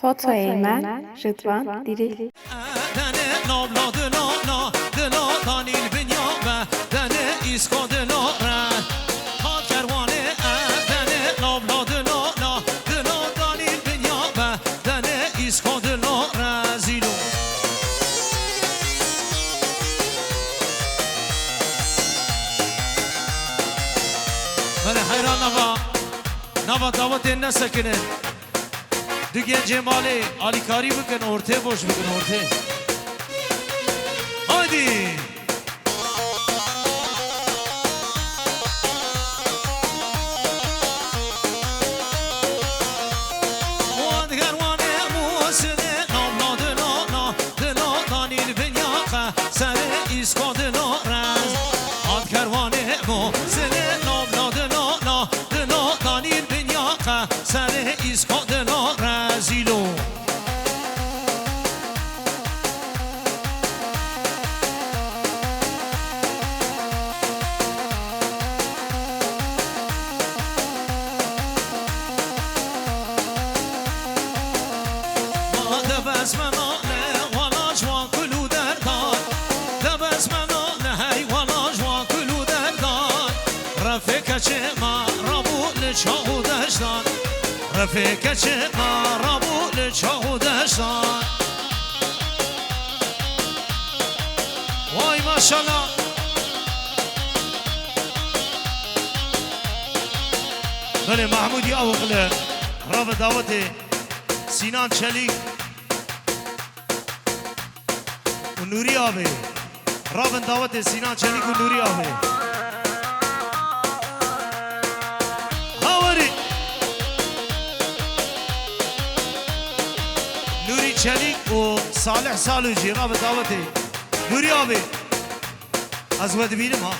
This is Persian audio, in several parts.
فوتوی من رضوان دیری من حیران نوا دعوت نسکنه دیگه جمالی علی کاری بکن ارته باش بکن ارته هایدی رفیق چه قربول چهودشان وای ماشالله بله محمودی اوغله راب دعوت سینان چلیک و نوری آبه راب دعوت سینان چلیک و نوری آبه شریک و صالح سالوجی راب دعوتی نوری آبی از ود بینم ها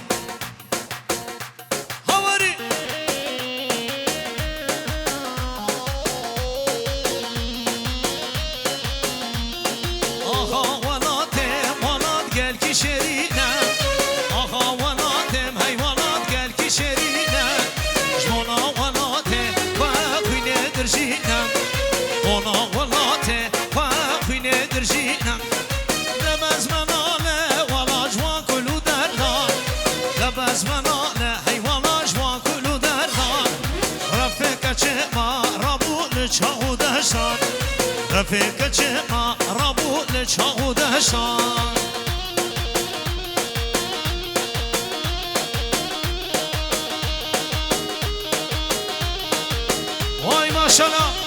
هواری آخا ولات گل کی شرینه آخا ولاتم حیوانات گل کی شرینه جمونا ولات و خینه درجینم مونا ولات درجينا لباس مناله ولا جوان كلو دردان لباس مناله هي ولا جوان كلو دردان رفيقك ما ربو لچاو دشان رفيقك ما ربو لچاو دشان واي ما شاء الله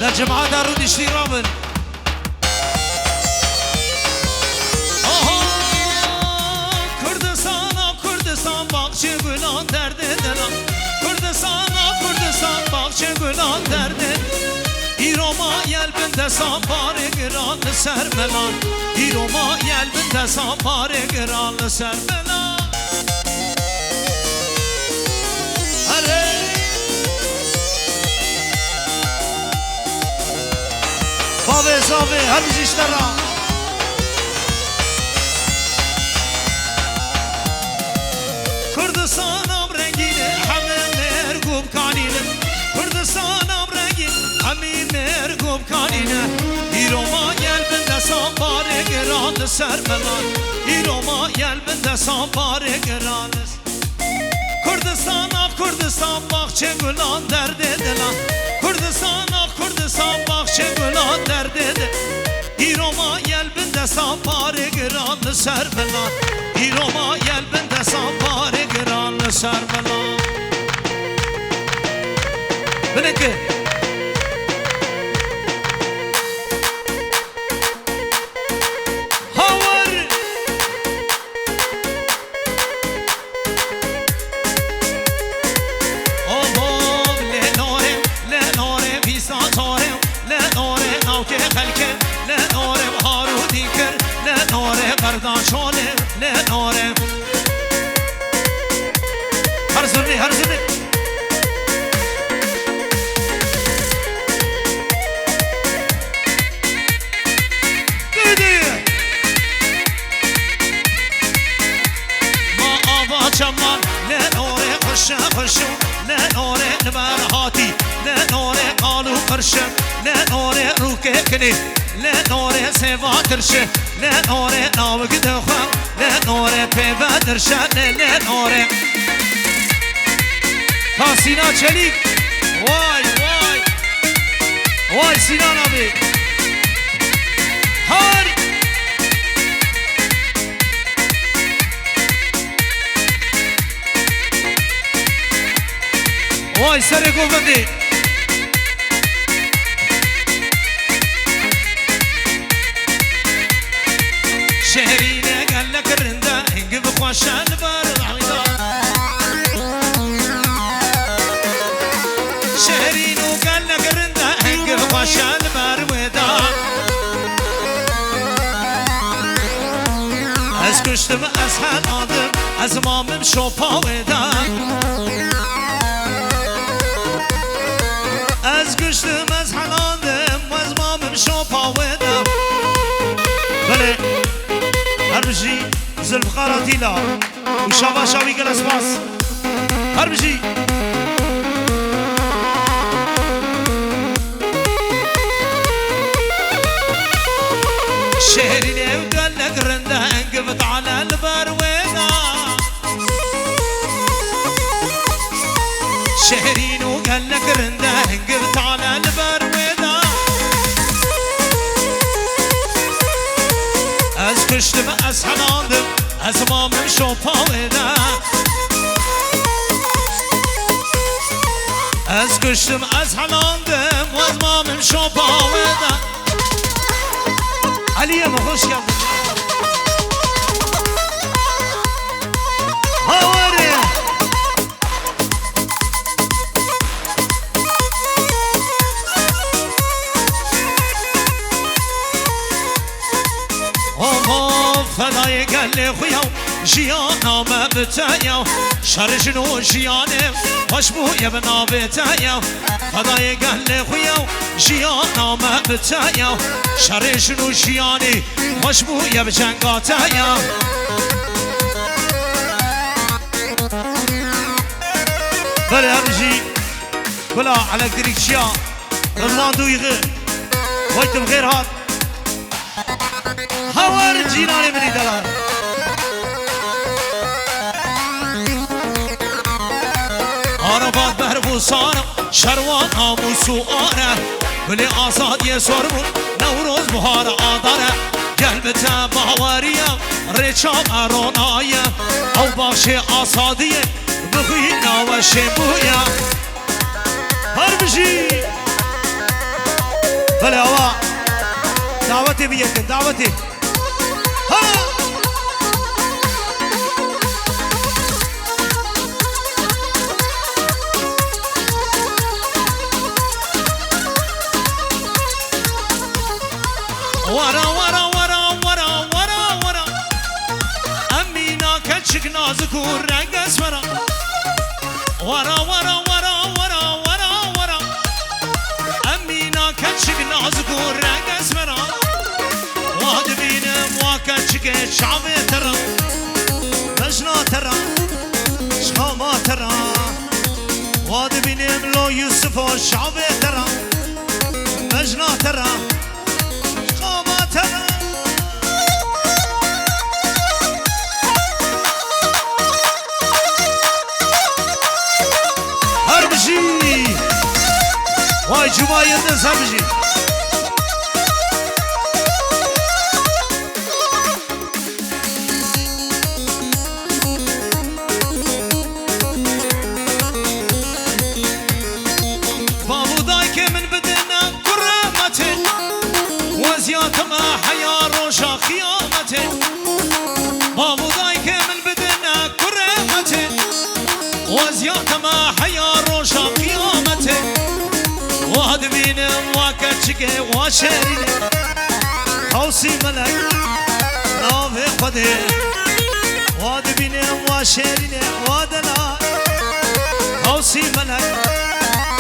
در جماعة دارو دشتی رابن Kurdistan bakçı gülan derdi delan Kurdistan bakçı gülan derdi İroma yelbinde sabari giranlı sermelan İroma yelbinde sabari giranlı sermelan Zave zave hadi işlere Kurdistan'ım rengine hamim mergub kanine Kurdistan'ım rengine hamim mergub kanine İroma yelbinde sabari giranlı sermelan İroma yelbinde sabari giranlı Kurdistan bakçı gülan derdi dilan Kurdistan bakçı gülan derdi de İroma yelbinde sabari giranlı sermelan İroma yelbinde sabari giranlı sermelan Benimki برشه لنوره رو که کنی لنوره سوا ترشه لنوره ناو گده خواه لنوره پیوه درشه لنوره تا سینا چلیک وای وای وای سینا نبی هاری وای سر گوبندی شهرینه گله کرنده هنگی بخواشن بر عیدا شهرینو گله کرنده هنگی بخواشن بر ودا از کشتم از هن آدم از مامم شوپا ودا از گشتم از حلاندم و از مامم شوپا ودم بله هر بجی زلف قراتیلا و شاوا شاوی گل اسپاس هر بجی شهرینه و گل نگرنده انقفت على البروينا شهرين وقال لك رنده انقفت على البروينا از کشتم از حناندم از مامم شوپا ودا از کشتم از حناندم و از مامم شوپا ودا علیه ما خوش کردم هاوره فدای گل خویاو جیانا مبتایا شرجنو جیانه خوشبوی بنابتایا فدای گل خویاو جیانا مبتایا شرجنو جیانی خوشبوی بجنگاتایا بله همجی بلا على گریکشیا رضوان دویغه وایتم غیر هات هوار جینانه منی دلار عرفات بربوسانم شروان آموسو آره بلی آزادی سرمون نوروز بهار آداره قلبت باوریم ریچام ارونایم او باشه آزادیه بخوینا و شمبویم هر بشی بله هوا دعوتي بيكن دعوتي ها ورا ورا ورا ورا ورا ورا أمينا كتشك نازكور رنگ اسمرا ورا ورا ورا ورا ورا ورا أمينا كتشك نازكور رنگ اسمرا واد بينم واكتشك شعبي ترى مجنا ترى شخاما ترى واد بينم لو يوسف شعبي ترى مجنا ترى شخاما ترى هربجي واي جماعة الناس هربجي وشرينه خوصي ملك نوفي خده واد بينه وشرينه وادنا خوصي ملك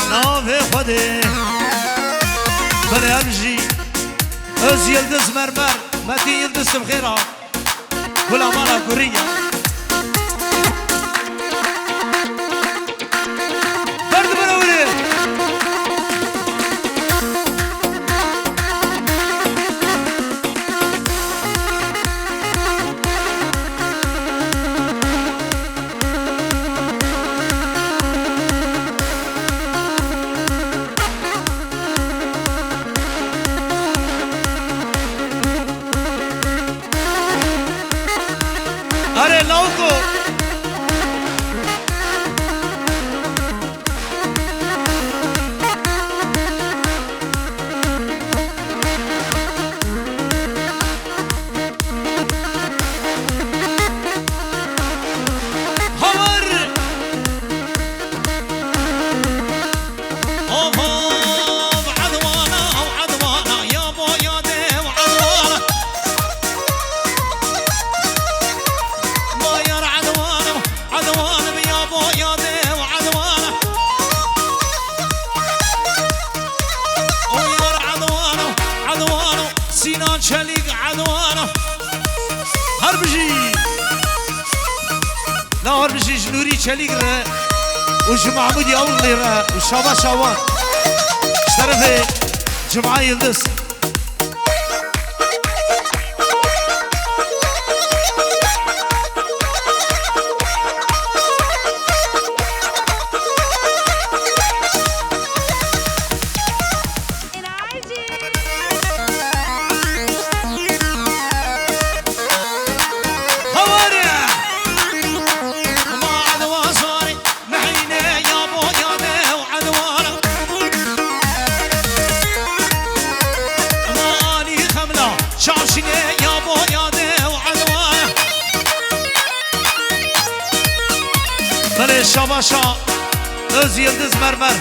نوفي خده برامجي از يلدز مرمر متي يلدز بخيرها ولا مالا كوريا چلیک عدوانا هر بجی لا هر بجی جنوری چلیک ره وش محمودي أول ليرة وشابا شوان اشترفي جمعة يلدس شاباشا öz yıldız mermer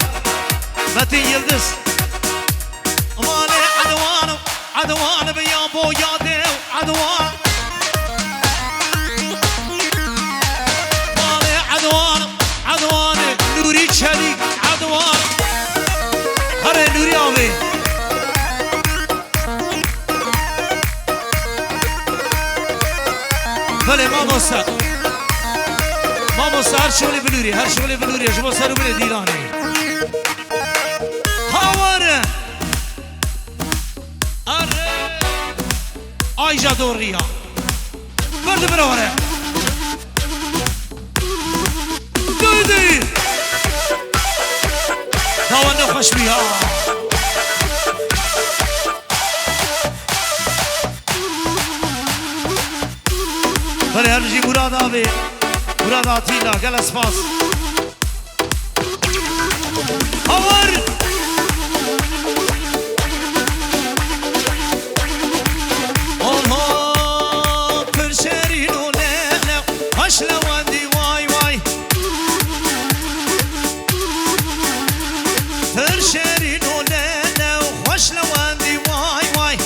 Metin yıldız Mali advanım advanım ya bu ya dev advan Mali advanım advanım Nuri Çelik advan Hare Nuri abi Böyle mamosa Mamosa her şöyle biluri, her şöyle biluri. Şu sarı bile değil hani. Havare, arre, Ayca doğru ya. Verdi bir havare. Duydu. Tavanı hoş bir ya. Böyle her şey Murat abi. Murat Atilla, gel asfas. Havar! Oha, perşerin o lele, haşlevandi vay vay. Perşerin o lele, haşlevandi vay vay.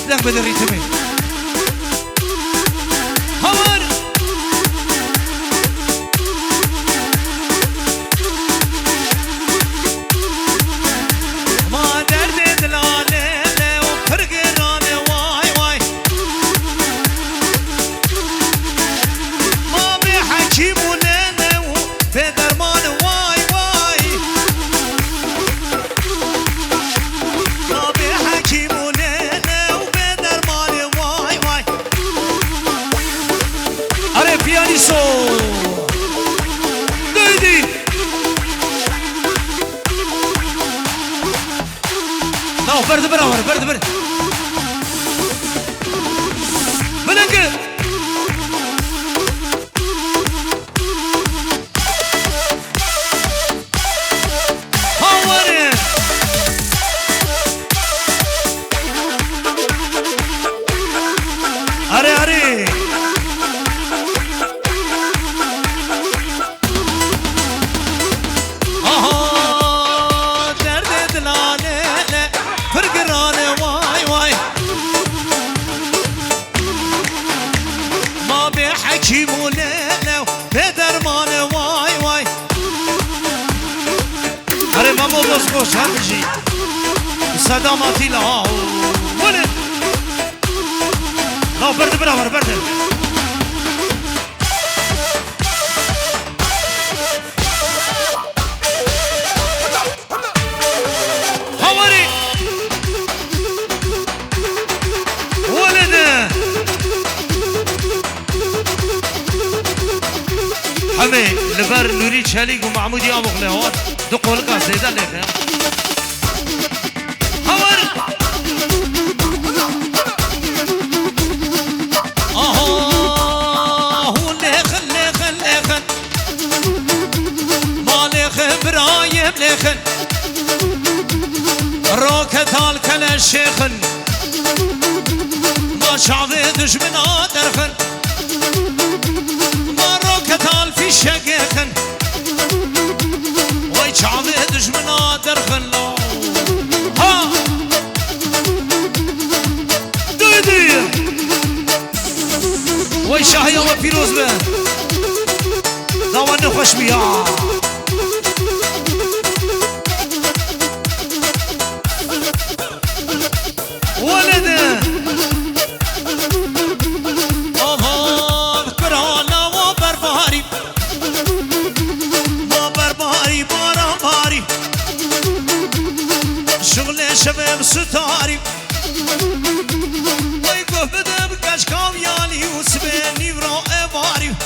Lek bedir ritmi. Havar! برد براور برد برد بلنك هاوري اري اري خوش هم بجی صداماتی لها ولی لا برد براور برد هواری ولده همه لبر نوری چلیک و محمودی آموخله هات دو قولقا زیده لیخه لخن روكت الكل شيخن ما شعبي دشمنا درخن ما روكت الفي شقيخن وي شعبي دشمنا درخن لا ها دويدي وي شاهي وفيروز به داوان خوش بيا شبم ستاری وای گفت بدم کشکاو یالی و سبنی را اواری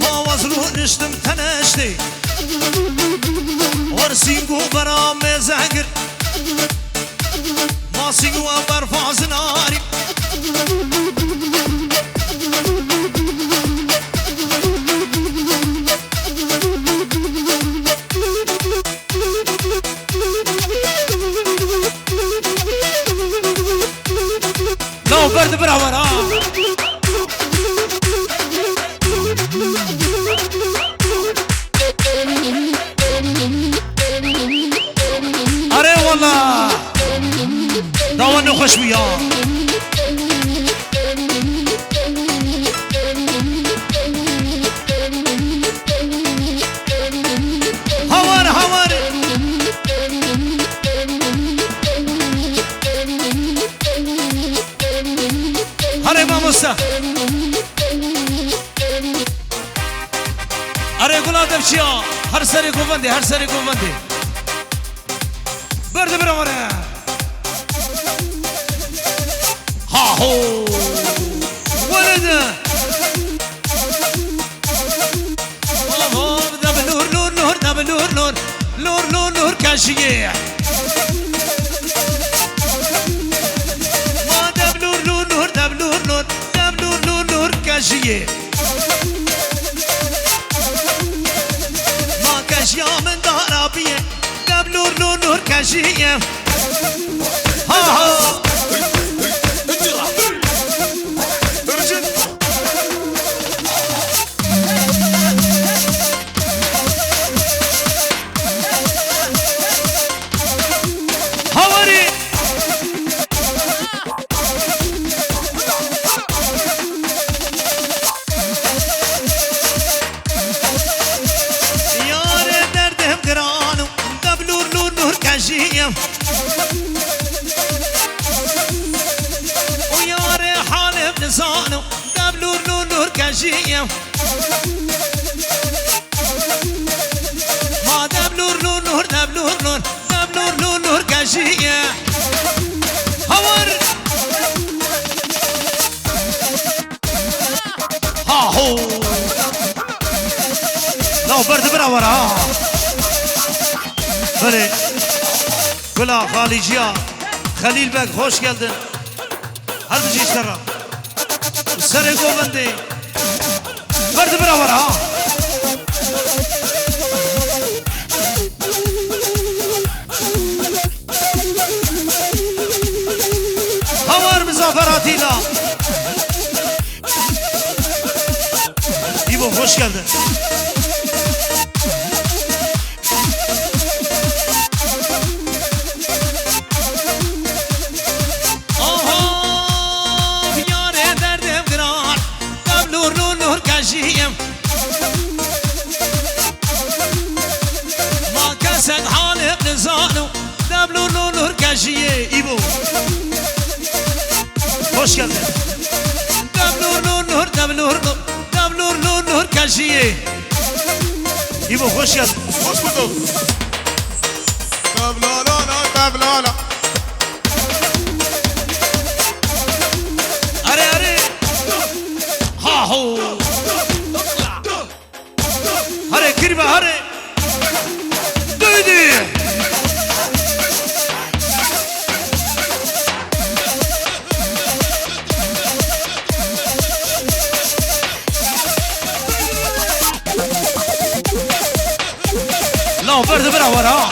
ما وزرو نشتم تنشتی ورسینگو برام زنگر ما سینگو برفاز ناری لو برد براورا اره والله داوانو خوش بیا هوار هوار اره ماموسا اره گلادم چیا هر سری گوونده هر سری گوونده برده براوره ها هو ولده دب نور نور نور دب نور نور نور نور نور کشیه ما دب نور نور نور دب نور نور دب نور نور نور کشیه ما کشیا من دارابیه دب نور نور نور کشیه ها ها وياري حالي بلسانه دبلور نور نور كشيه ما دبلور نور نور دبلور نور دبلور نور نور كشيه هور ها هو لو برد براورا بله Gula Haliciya, Halil Bek hoş geldin. Hadi işlere. Sere Govendi. Verdi beraber ha. Havar müzaferatıyla. İbo hoş geldin. ما كسد حالي بلسانه دبلور نور نور كشيه إيبو hoş geldin دبلور نور نور دبلور نور دبلور نور نور كشيه إيبو hoş geldin hoş bulduk دبلولا دبلولا أري أري ها هو هري كريمة هري دويدي لا برد براورا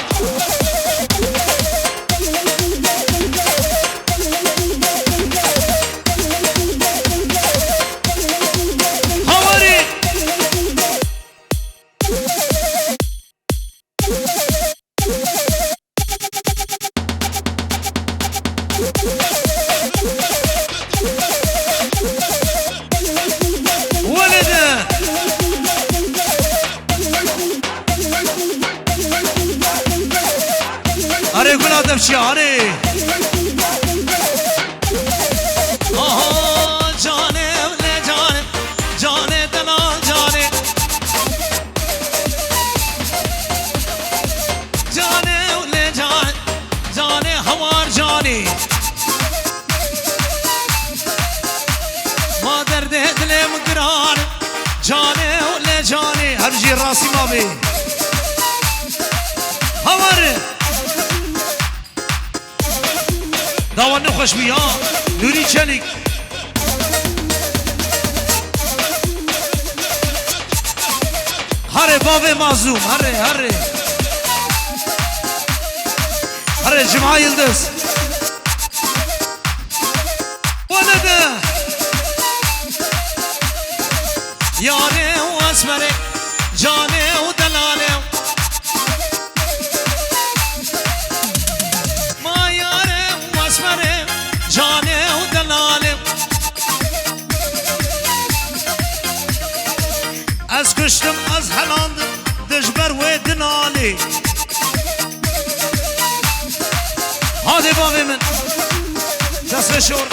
گلادم شیاره آها جانم نه جانم جانه دلال جانه جانه نه جان بجي راسي ما بي هواره داوان نخوش بیا نوری چلیک هره بابه مازوم هره جمعه یلدز ولده یاره و اسمره جانه و دلاله ما یاره و اسمره جانه و دلاله از کشتم از هلاندم دجبر و دنالی هاده بابی من دست شور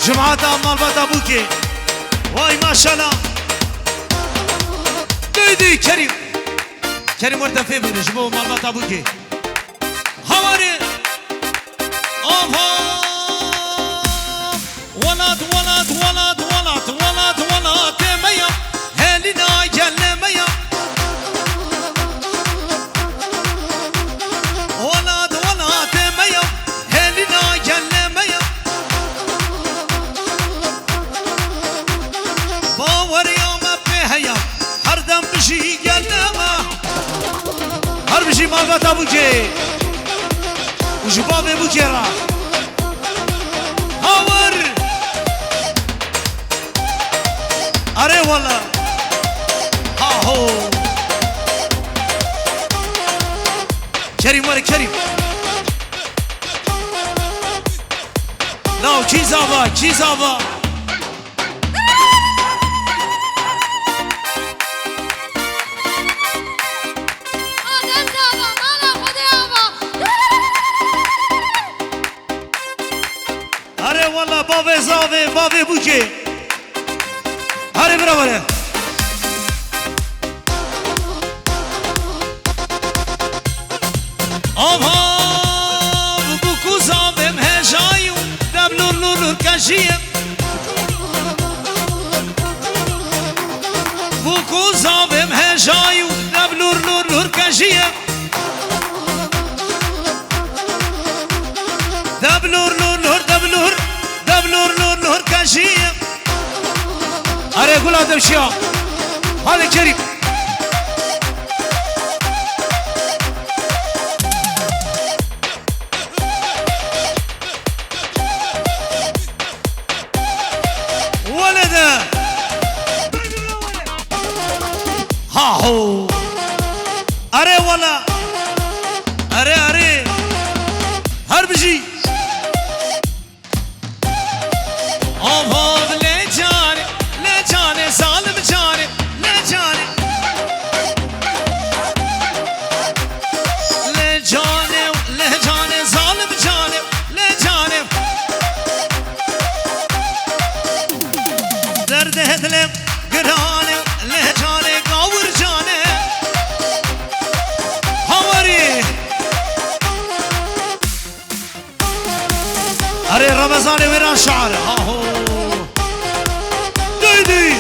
جماعت عمال بات ابوکی وای ماشالله دیدی کریم ورده فی بینه جبو عمال بات ابوکی هواری آبا ولاد میم هلینا گله میم ولاد میم هلینا گله میم باوریم بهیم هر دم بشی گله ما هر بشی مالبات ابوکی وجباب ابوکی را هاور اره والله هاهو کریم لاو کی زابا اره والله بابه بوکی اره برابره آبا بوکو زابم هجایو دبلور کشیم بوکو زابم هجایو دبلور کشیم دبلور کشیم اره گل آدم شیا حال کریم ولده هاهو اره ولا اره هر بجی آباب لجانه ظالم جانه لجانه ظالم جانه لجانه درد هدلم گرانه لجانه گاور جانه هواری اره رمضان ویران شعر آهو دیدی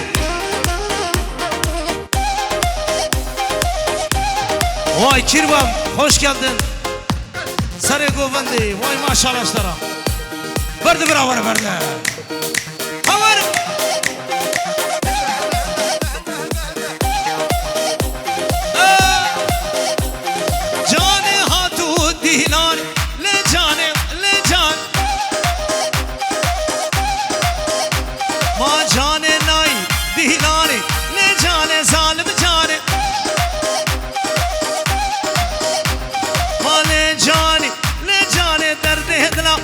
وای کیروام خوش geldin سر گووندی وای ماشاءالله اشترا برده براور برده هوار جانه هاتو دیلان لجانه ما جانه نای دیلانه لجانه ظالم جانه ما لجانه درد هدنا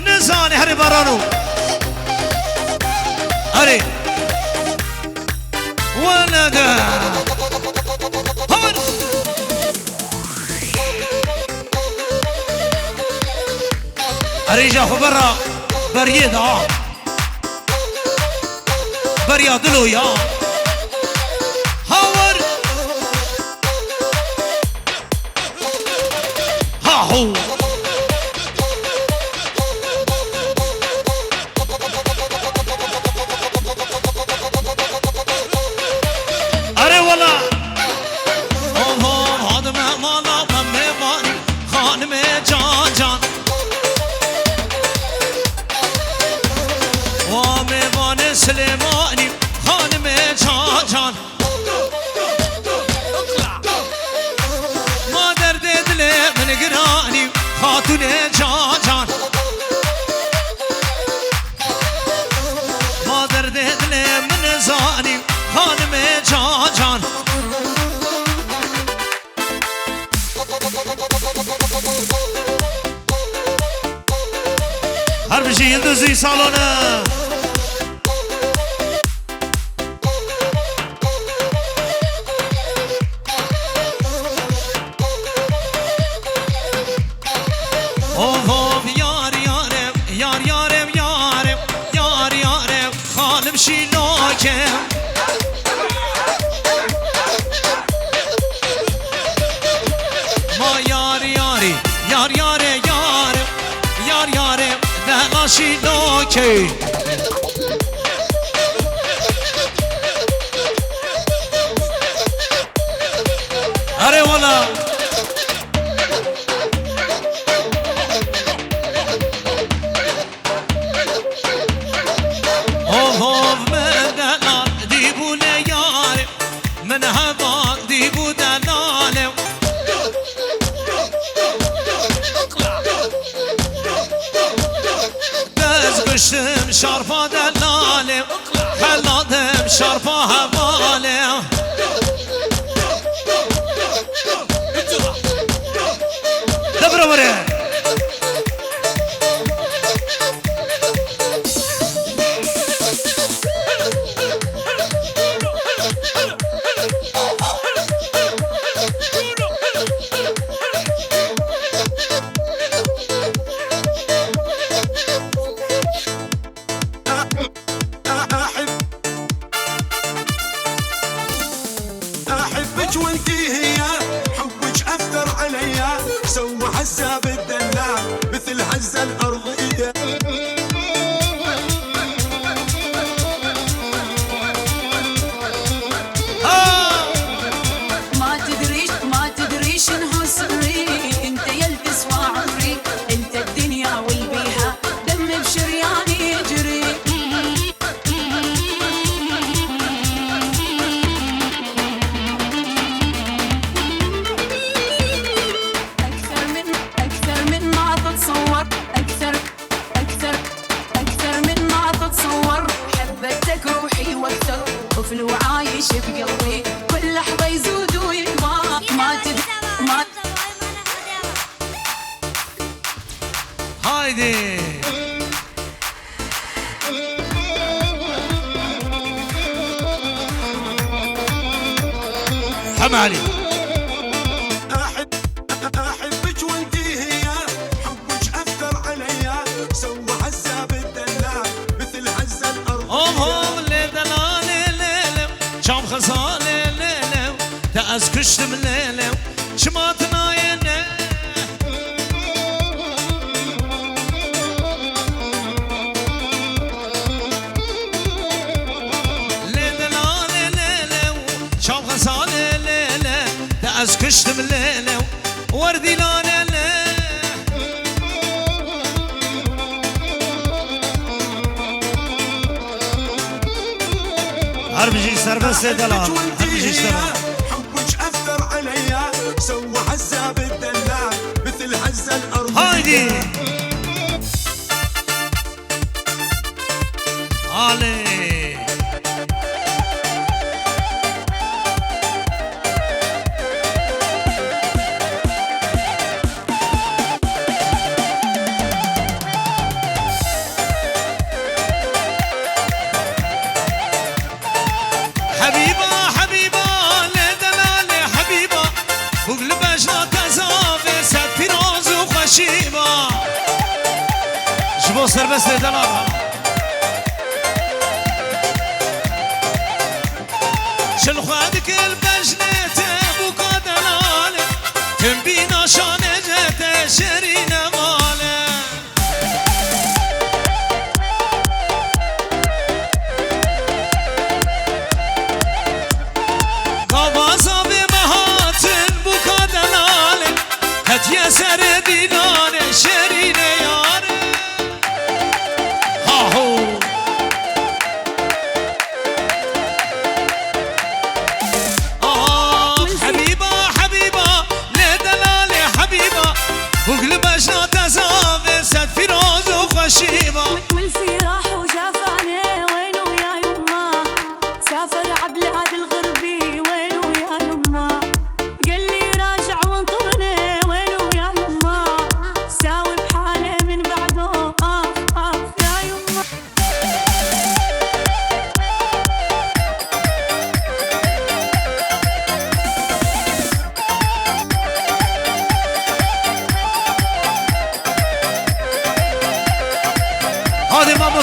نزانه هر بارانو هره ولده هون هره جا خبرا بریه دا بریا دلو یا هاور هاهو اره والا سليماني خانم جان ما درد دل من قراني خاتون جان ما درد دل من زاني خانم جان هر بشي يندزي صالونه ما یار یاری یار یار یار یار یار دهناشی نوکی اره والا اوه من دلال دیبونه یار من هوا دیبو دلاله دزگشتم شارپا دلاله حلادم شارپا حواله دبره بره وانتي هي حبك أثر عليا سوى حساب الدلع مثل هزة الأرضية ما تدريش انه سري انت يلبس وعمري انت الدنيا والبيها دم بشرياني يجري أكثر من ما تتصور أكثر من ما تتصور حبتك روحي واكثر طفل وعايش بقلبي كل لحظة يزود ويكبر ما هايدي حمالي أحبك وانتي هي حبك أثر عليا سوى حساب الدلع مثل هزة الأرض هم لدلالي ليلم شام خزالي ليلم تأز كشتم ليلم شماتنا ينه لدلالي ليلم شام خزالي ليلم تأز كشتم ليلم وردي لاني هربجي سربس دلال هربجي اشتغل حبك أثر عليا سوى حساب الدلع مثل هزة الأرض هايدي علي جبو سربست دلال شل خادك البجنة بوكا دلال تنبينا شانجة شرين ماله قابازا بمهات بوكا دلال هت يسر دينان شرين ياره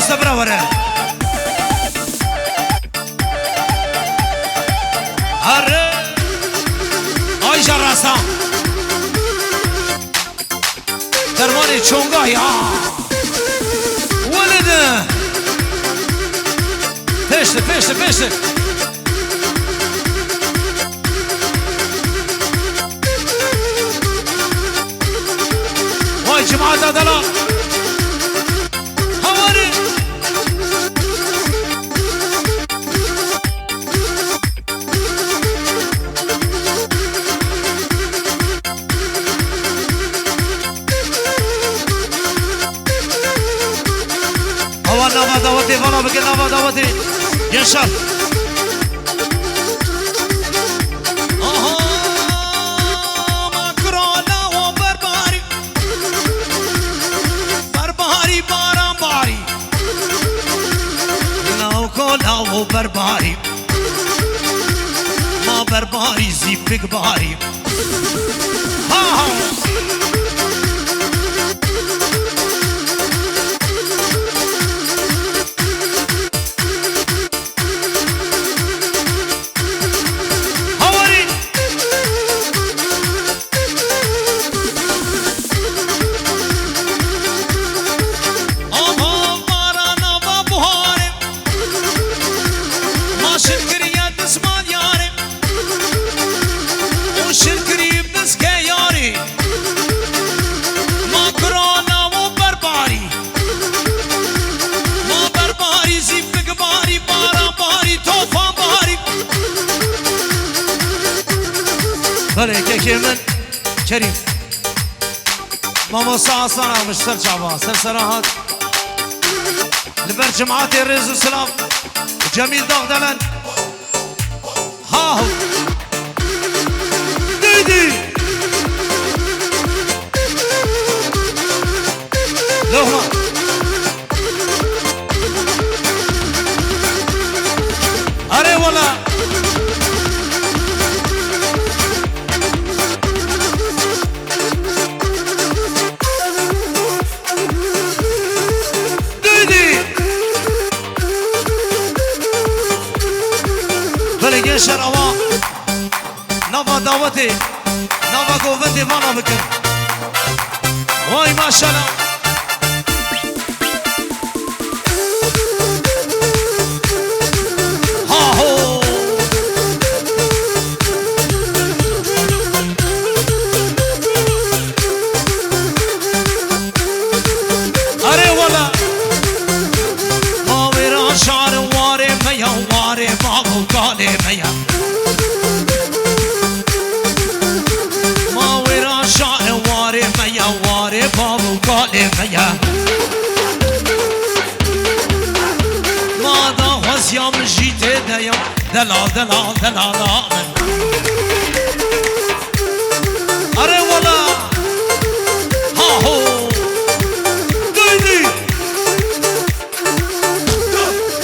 راسته براوره هره آی جان راسته درمانی چونگاهی ها ولده پشته پشته پشته وای جماعت دلا هواری هوا نوا دعوتی وانا بگه نوا دعوتی يشر مكرونا وبرباري برباري باران باري لو كولا وبرباري ما برباري زيبك باري ها بله که من کریم ماما ساعة مش سر شعبان سر سراحات لبر جماعات الرز والسلام جميل دغدلن ها هو ديدي لهما أري ولا يشر أوا نوا دعوتي نوا قوتي وانا بكر واي ما شاء الله ها هو أري ولا ما ويرا شعر واري ميا واري باغو قالي ميا ما ويرا شعر واري ميا واري باغو قالي ميا ما دا غزيا من جيتي دايا دلا دلا دلا من أري ولا ها هو ديدي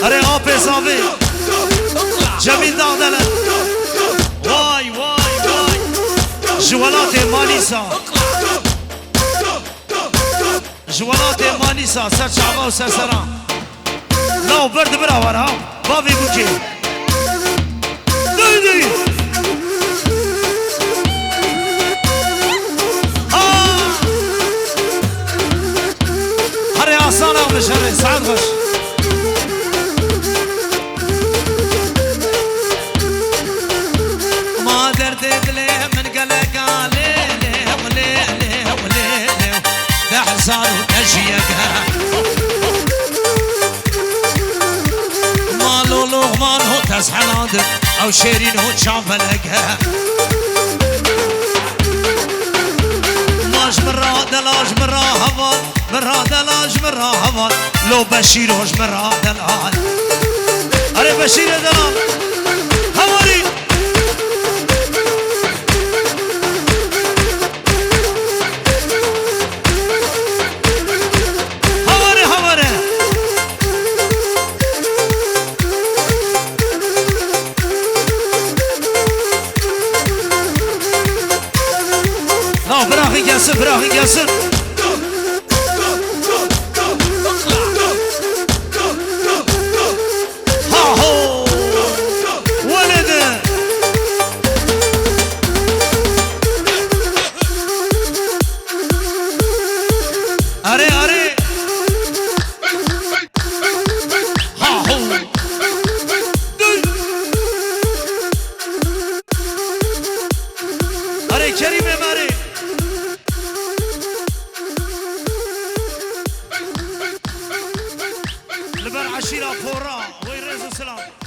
أري غابي صافي جميل دغدلة واي واي واي جوالاتي مانيسا جوالاتي مانيسا سر شعبا وسر سران لو برد برا ورا بابي بوكي ديدي هري عصانا ومشهري سعد غش ما درد دلي من قلق عليه وليه وليه تحزر وتشيقها مالو لغمان هو تسحنادر او شيرين هو شافلقها ماش مرا دلاج مرا هوال مرا دلاج مرا هوال لو بشير هوش مرا دلال اري بشير دلال هوالي براخي ياسر بله کریم ماری لبر عشیرة فورا وی رزو سلام